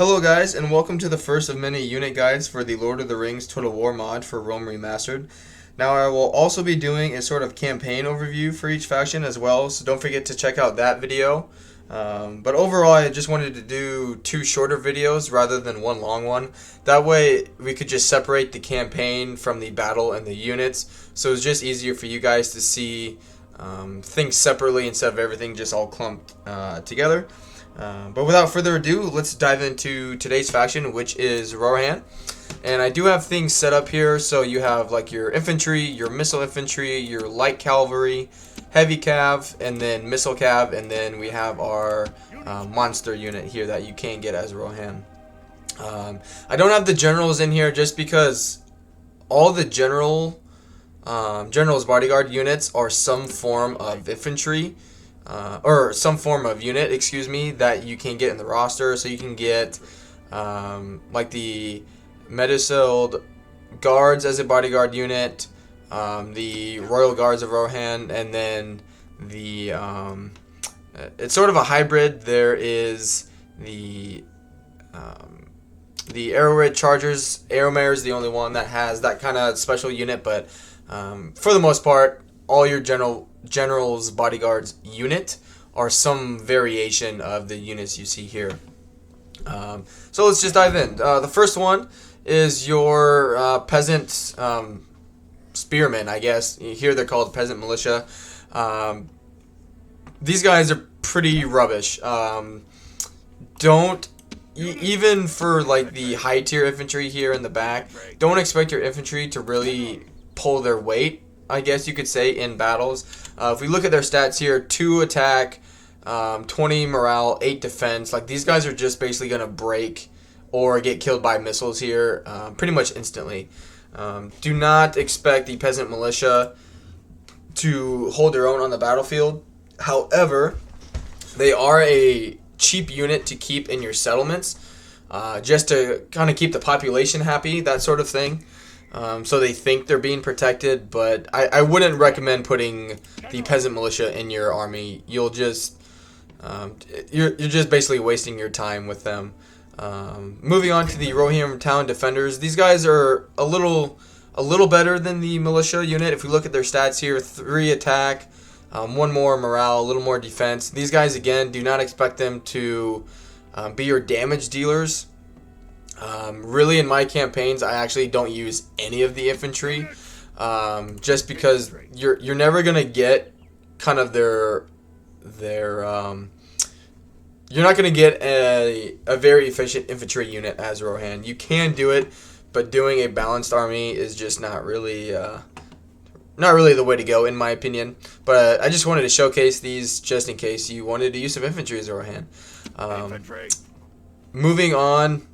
Hello guys, and welcome to the first of many unit guides for the Lord of the Rings Total War mod for Rome Remastered. Now I will also be doing a sort of campaign overview for each faction as well, so don't forget to check out that video. But overall I just wanted to do two shorter videos rather than one long one. That way we could just separate the campaign from the battle and the units, so it's just easier for you guys to see things separately instead of everything just all clumped together. But without further ado, let's dive into today's faction, which is Rohan. And I do have things set up here, so you have like your infantry, your missile infantry, your light cavalry, heavy cav, and then missile cav, and then we have our monster unit here that you can get as Rohan. I don't have the generals in here just because all the general's bodyguard units are some form of infantry. Or some form of unit, excuse me, that you can get in the roster. So you can get like the Medicilled Guards as a bodyguard unit, the Royal Guards of Rohan, and then the it's sort of a hybrid. There is the Arrow Red Chargers. Arrowmare is the only one that has that kind of special unit, but for the most part, all your general's bodyguards unit are some variation of the units you see here. So let's just dive in. The first one is your peasant spearmen, I guess. Here they're called peasant militia. These guys are pretty rubbish. Even for like the high tier infantry here in the back, don't expect your infantry to really pull their weight, I guess you could say, in battles. If we look at their stats here, 2 attack, 20 morale, 8 defense. Like, these guys are just basically going to break or get killed by missiles here pretty much instantly. Do not expect the peasant militia to hold their own on the battlefield. However, they are a cheap unit to keep in your settlements, just to kind of keep the population happy, that sort of thing. So they think they're being protected, but I wouldn't recommend putting the peasant militia in your army. You'll just you're just basically wasting your time with them. Moving on to the Rohan town defenders, these guys are a little better than the militia unit. If we look at their stats here, 3 attack, 1 more morale, a little more defense. These guys, again, do not expect them to be your damage dealers. Really, in my campaigns, I actually don't use any of the infantry, just because you're never gonna get kind of their you're not gonna get a very efficient infantry unit as Rohan. You can do it, but doing a balanced army is just not really the way to go, in my opinion. But I just wanted to showcase these just in case you wanted to use some infantry as Rohan. Moving on,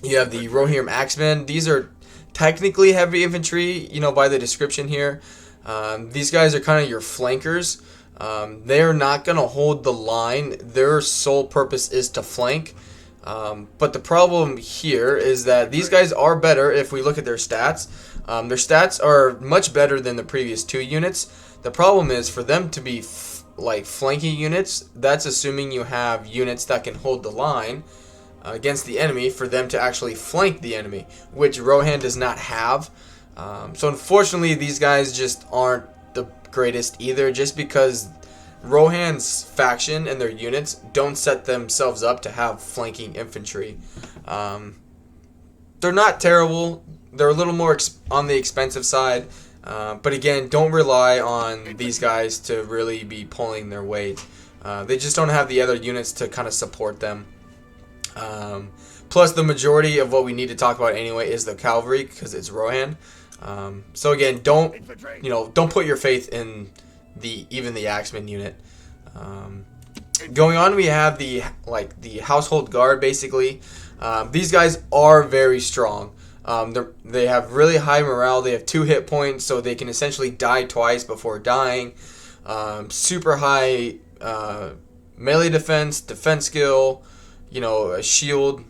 you have the Rohirrim Axemen. These are technically heavy infantry, by the description here. These guys are kind of your flankers. They're not going to hold the line. Their sole purpose is to flank. But the problem here is that these guys are better if we look at their stats. Their stats are much better than the previous 2 units. The problem is, for them to be like flanking units, that's assuming you have units that can hold the line against the enemy for them to actually flank the enemy, which Rohan does not have. So unfortunately, these guys just aren't the greatest either, just because Rohan's faction and their units don't set themselves up to have flanking infantry. They're not terrible. They're a little more on the expensive side, but again, don't rely on these guys to really be pulling their weight. They just don't have the other units to kind of support them. Plus, the majority of what we need to talk about anyway is the cavalry, because it's Rohan. So again, don't put your faith in even the Axeman unit. Going on, we have the household guard. Basically, these guys are very strong. They have really high morale. They have 2 hit points, so they can essentially die twice before dying. Super high melee defense skill. A shield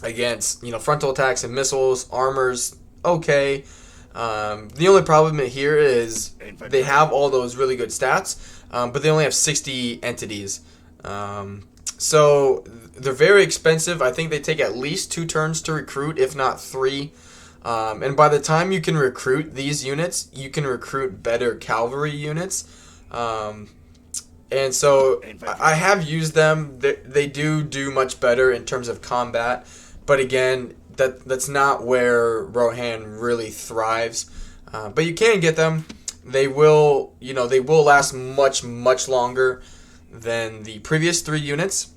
against, frontal attacks and missiles. Armor's okay. The only problem here is they have all those really good stats, but they only have 60 entities. So they're very expensive. I think they take at least 2 turns to recruit, if not 3. And by the time you can recruit these units, you can recruit better cavalry units. And so I have used them. They do much better in terms of combat. But again, that's not where Rohan really thrives. But you can get them. They will last much longer than the previous 3 units.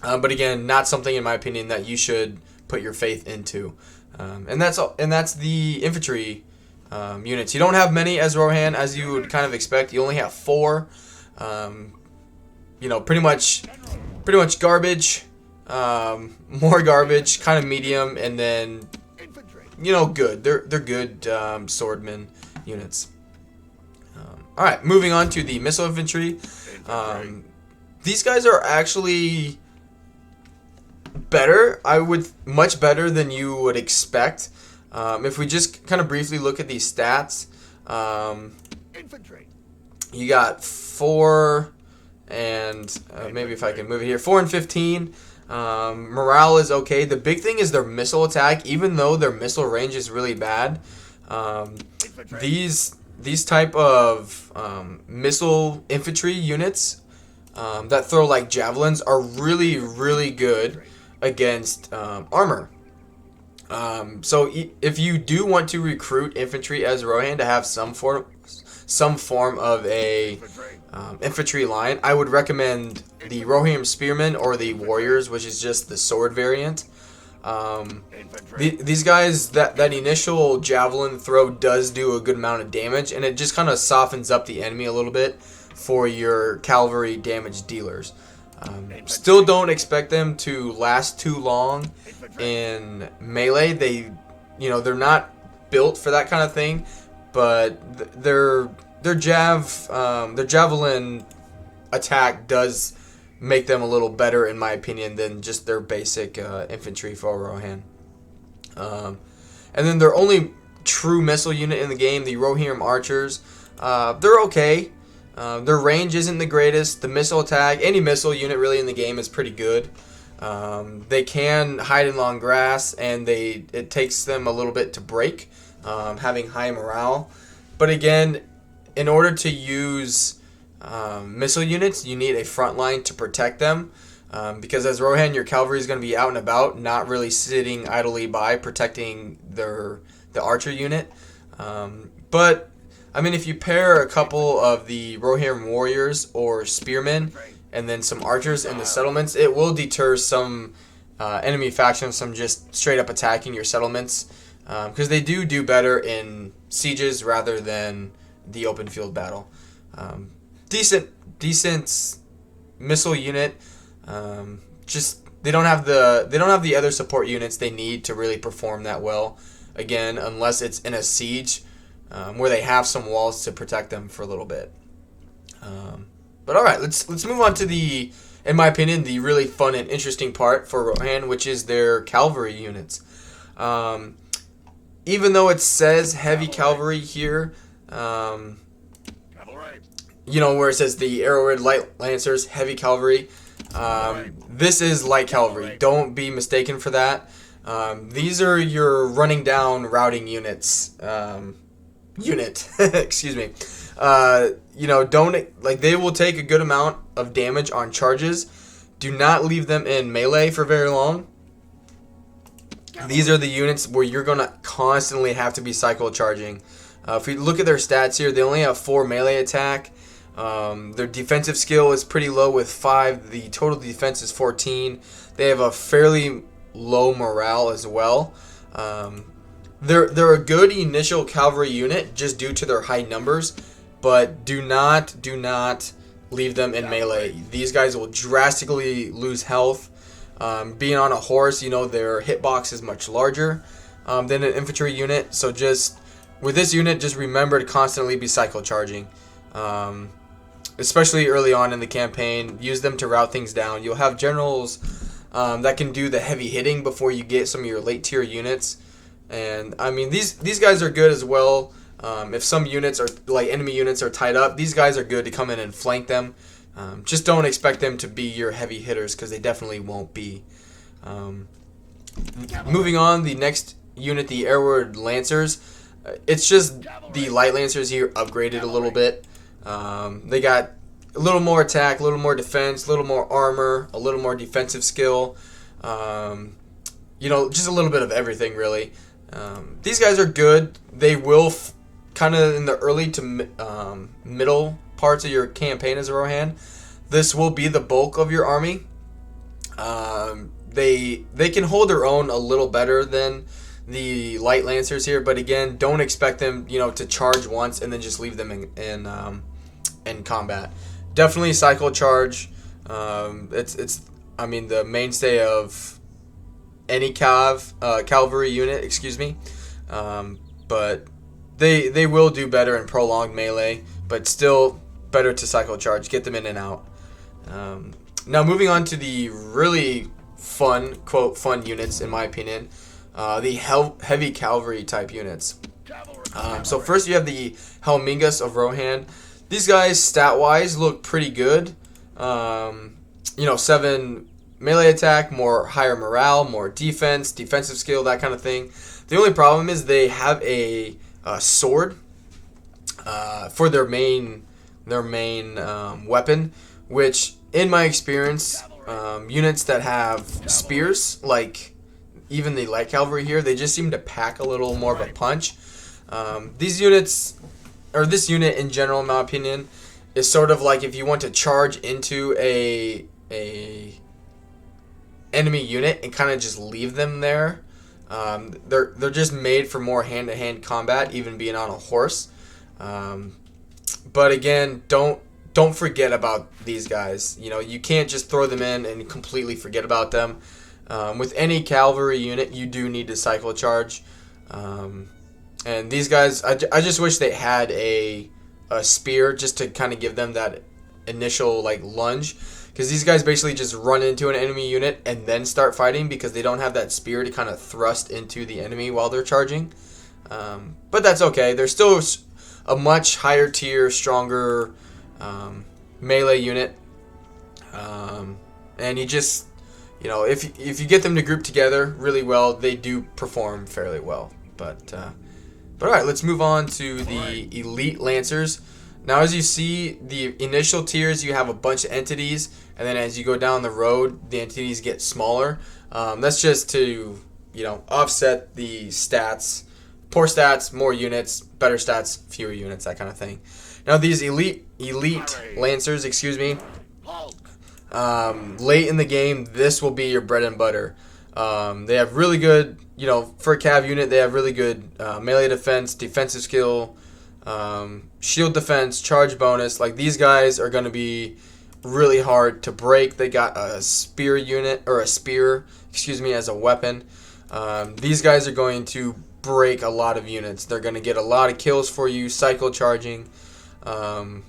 But again, not something in my opinion that you should put your faith into. And that's the infantry units. You don't have many as Rohan, as you would kind of expect. You only have 4. Pretty much garbage, more garbage, kind of medium, and then good. They're good swordman units. All right, moving on to the missile infantry. These guys are actually better. Much better than you would expect. If we just kind of briefly look at these stats, you got 4 and maybe if I can move it here, 4 and 15. Morale is okay. The big thing is their missile attack. Even though their missile range is really bad, these type of missile infantry units that throw like javelins are really good against armor. So if you do want to recruit infantry as Rohan to have some form of a infantry line, I would recommend the Rohan Spearmen or the Warriors, which is just the sword variant. These guys, that initial javelin throw does do a good amount of damage, and it just kind of softens up the enemy a little bit for your cavalry damage dealers. Still don't expect them to last too long in melee. They're not built for that kind of thing, but their javelin attack does make them a little better, in my opinion, than just their basic infantry for Rohan. And then their only true missile unit in the game, the Rohirrim Archers, they're okay. Their range isn't the greatest. The missile attack, any missile unit really in the game is pretty good. They can hide in long grass, and it takes them a little bit to break, having high morale. But again, in order to use missile units, you need a front line to protect them. Because as Rohan, your cavalry is going to be out and about, not really sitting idly by protecting the archer unit. But I mean, if you pair a couple of the Rohirrim warriors or spearmen and then some archers in the settlements, it will deter some enemy factions from just straight up attacking your settlements, because they do better in sieges rather than the open field battle. Decent missile unit. Just they don't have the other support units they need to really perform that well. Again, unless it's in a siege, where they have some walls to protect them for a little bit. But all right, let's move on to in my opinion, the really fun and interesting part for Rohan, which is their cavalry units. Even though it says heavy cavalry here, where it says the arrowhead light lancers, heavy cavalry, this is light cavalry. Don't be mistaken for that. These are your running down routing units. Excuse me. They will take a good amount of damage on charges. Do not leave them in melee for very long. These are the units where you're going to constantly have to be cycle charging. If you look at their stats here, they only have 4 melee attack. Their defensive skill is pretty low with 5. The total defense is 14. They have a fairly low morale as well. They're a good initial cavalry unit just due to their high numbers, but do not leave them in melee. These guys will drastically lose health. Being on a horse, their hitbox is much larger than an infantry unit. So just with this unit, just remember to constantly be cycle charging. Especially early on in the campaign, use them to route things down. You'll have generals that can do the heavy hitting before you get some of your late tier units. And I mean, these guys are good as well. If some units are enemy units are tied up, these guys are good to come in and flank them. Just don't expect them to be your heavy hitters, because they definitely won't be. Moving on, the next unit, the Airward Lancers. It's just the Light Lancers here upgraded a little bit. They got a little more attack, a little more defense, a little more armor, a little more defensive skill. Just a little bit of everything, really. These guys are good. They will kind of in the early to middle parts of your campaign as a Rohan. This will be the bulk of your army. They can hold their own a little better than the Light Lancers here, but again, don't expect them to charge once and then just leave them in combat. Definitely cycle charge. It's the mainstay of any cavalry unit, excuse me. But they will do better in prolonged melee, but still better to cycle charge, get them in and out. Now moving on to the really fun, quote, fun units, in my opinion, the heavy cavalry type units. So first you have the Helmingas of Rohan. These guys, stat-wise, look pretty good. 7 melee attack, more higher morale, more defense, defensive skill, that kind of thing. The only problem is they have a sword for their main weapon, which, in my experience, units that have spears, like even the light cavalry here, they just seem to pack a little more of a punch. These units, or this unit in general, in my opinion, is sort of like if you want to charge into a enemy unit and kind of just leave them there. They're just made for more hand-to-hand combat, even being on a horse. But again, don't forget about these guys. You can't just throw them in and completely forget about them. With any cavalry unit, you do need to cycle charge. And these guys, I just wish they had a spear just to kind of give them that initial lunge, because these guys basically just run into an enemy unit and then start fighting because they don't have that spear to kind of thrust into the enemy while they're charging. But that's okay. They're still a much higher tier, stronger melee unit. And you just, if you get them to group together really well, they do perform fairly well. But all right, let's move on to the Elite Lancers. Now, as you see, the initial tiers, you have a bunch of entities, and then as you go down the road, the entities get smaller. That's just to, offset the stats. Poor stats, more units. Better stats, fewer units, that kind of thing. Now, these elite Lancers, late in the game, this will be your bread and butter. They have really good, for a cav unit, they have really good melee defense, defensive skill, shield defense, charge bonus. These guys are going to be really hard to break. They got a spear unit, or a spear, as a weapon. These guys are going to break a lot of units. They're going to get a lot of kills for you, cycle charging. And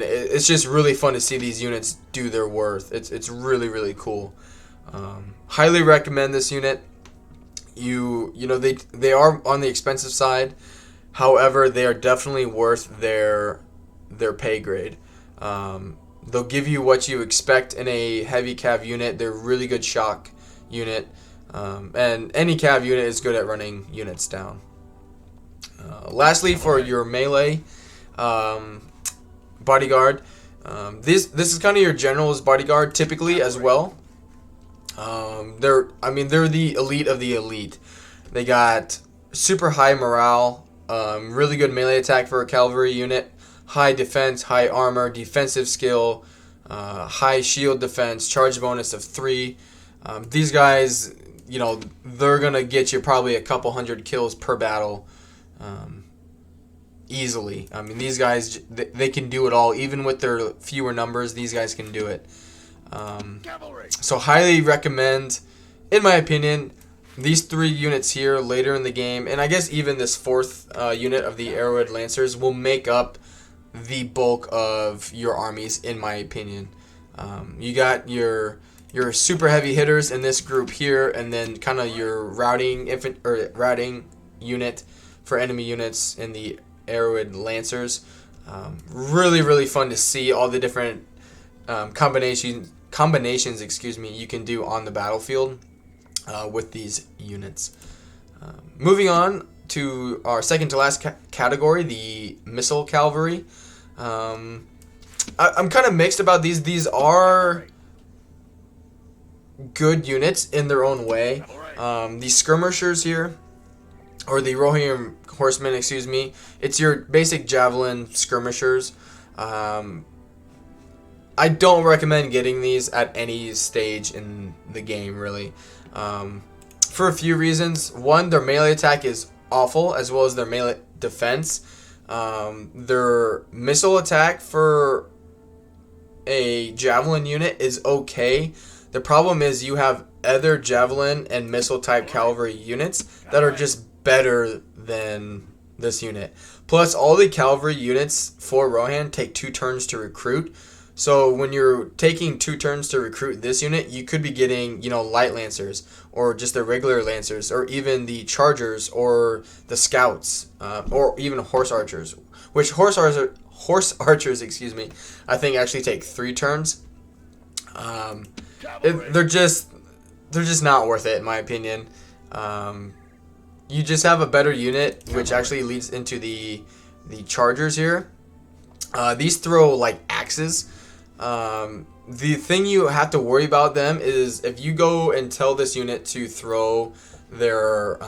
it's just really fun to see these units do their worth. It's really, really cool. Highly recommend this unit. They are on the expensive side. However, they are definitely worth their pay grade. They'll give you what you expect in a heavy cav unit. They're really good shock unit. And any cav unit is good at running units down. Lastly, for your melee bodyguard, this is kind of your general's bodyguard typically as well. They're the elite of the elite. They got super high morale, really good melee attack for a cavalry unit, high defense, high armor, defensive skill, high shield defense, charge bonus of 3. These guys, they're gonna get you probably a couple hundred kills per battle, easily. These guys, they can do it all. Even with their fewer numbers, these guys can do it. So highly recommend, in my opinion, these 3 units here later in the game, and I guess even this 4th unit of the Airwood Lancers will make up the bulk of your armies, in my opinion. You got your super heavy hitters in this group here, and then kind of your routing unit for enemy units in the Airwood Lancers. Really, really fun to see all the different combinations, excuse me, you can do on the battlefield with these units. Moving on to our second to last category, the missile cavalry. I'm kind of mixed about these. These are good units in their own way. The skirmishers here, or the Rohan horsemen, excuse me, it's your basic javelin skirmishers. I don't recommend getting these at any stage in the game, really, for a few reasons. One, their melee attack is awful, as well as their melee defense. Their missile attack for a javelin unit is okay. The problem is you have other javelin and missile type cavalry units that are just better than this unit. Plus, all the cavalry units for Rohan take 2 turns to recruit. So when you're taking 2 turns to recruit this unit, you could be getting, light lancers, or just the regular lancers, or even the chargers, or the scouts, or even horse archers. Which horse archers, excuse me, I think actually take 3 turns. They're just not worth it, in my opinion. You just have a better unit, which actually leads into the chargers here. These throw like axes. The thing you have to worry about them is if you go and tell this unit to throw their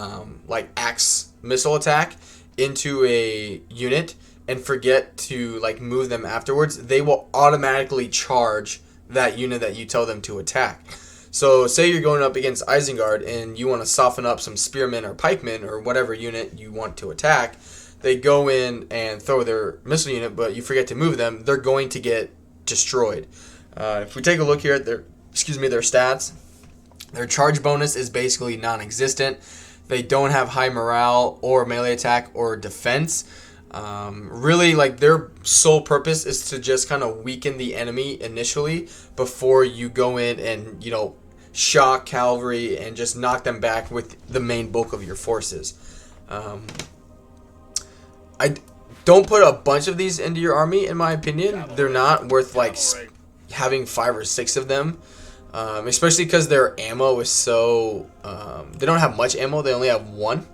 like axe missile attack into a unit and forget to like move them afterwards, they will automatically charge that unit that you tell them to attack. So say you're going up against Isengard and you want to soften up some spearmen or pikemen or whatever unit you want to attack. They go in and throw their missile unit, but you forget to move them, they're going to get destroyed. If we take a look here at their stats, their charge bonus is basically non-existent. They don't have high morale or melee attack or defense. Really, like, their sole purpose is to just kind of weaken the enemy initially before you go in and, shock cavalry and just knock them back with the main bulk of your forces. I don't put a bunch of these into your army, in my opinion. They're not worth like having 5 or 6 of them, especially because their ammo is so they don't have much ammo. They only have 1.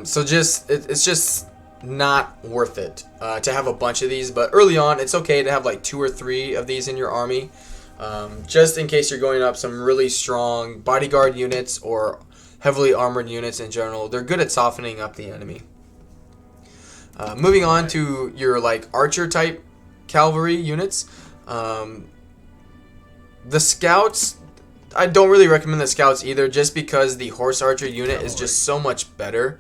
So it's just not worth it to have a bunch of these. But early on, it's okay to have like 2 or 3 of these in your army, just in case you're going up some really strong bodyguard units or heavily armored units in general. They're good at softening up the enemy. Moving on to your like archer type cavalry units. The scouts, I don't really recommend the scouts either, just because the horse archer unit is just so much better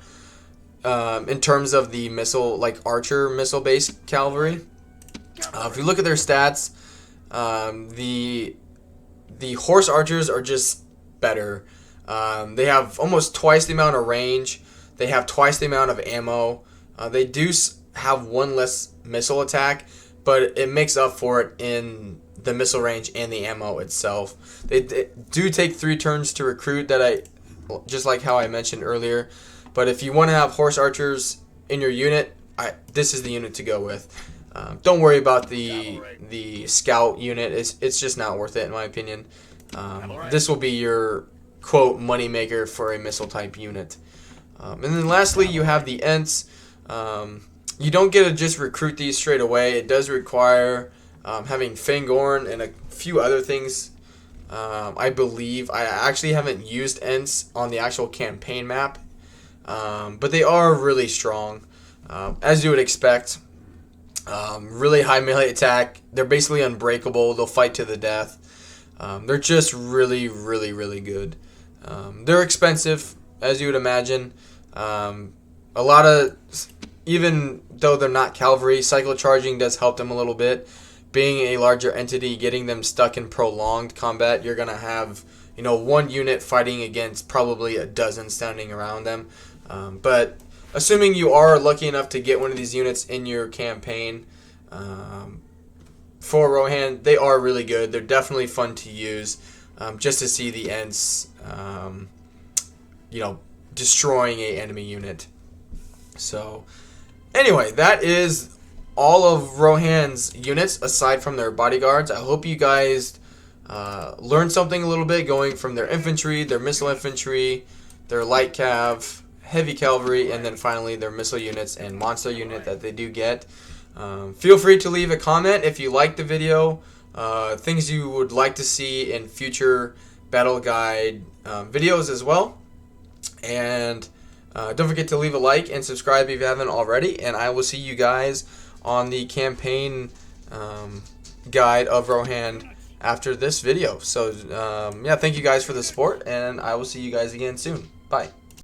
in terms of the missile, like archer missile based cavalry. If you look at their stats, the horse archers are just better. They have almost twice the amount of range. They have twice the amount of ammo. They do have 1 less missile attack, but it makes up for it in the missile range and the ammo itself. They do take 3 turns to recruit, just like how I mentioned earlier. But if you want to have horse archers in your unit, this is the unit to go with. Don't worry about the scout unit. It's just not worth it, in my opinion. This will be your quote money maker for a missile type unit. And then lastly, you have the Ents. You don't get to just recruit these straight away. It does require having Fangorn and a few other things. I believe I actually haven't used Ents on the actual campaign map, but they are really strong, as you would expect. Really high melee attack. They're basically unbreakable. They'll fight to the death. They're just really, really, really good. They're expensive, as you would imagine. A lot of, even though they're not cavalry, cycle charging does help them a little bit. Being a larger entity, getting them stuck in prolonged combat, you're going to have, 1 unit fighting against probably a dozen standing around them. But assuming you are lucky enough to get one of these units in your campaign, for Rohan, they are really good. They're definitely fun to use, just to see the Ents, destroying a enemy unit. So, anyway, that is all of Rohan's units aside from their bodyguards. I hope you guys learned something a little bit, going from their infantry, their missile infantry, their light cav, heavy cavalry, and then finally their missile units and monster unit that they do get. Feel free to leave a comment if you liked the video, things you would like to see in future battle guide videos as well. And don't forget to leave a like and subscribe if you haven't already, and I will see you guys on the campaign guide of Rohan after this video. So yeah, thank you guys for the support, and I will see you guys again soon. Bye.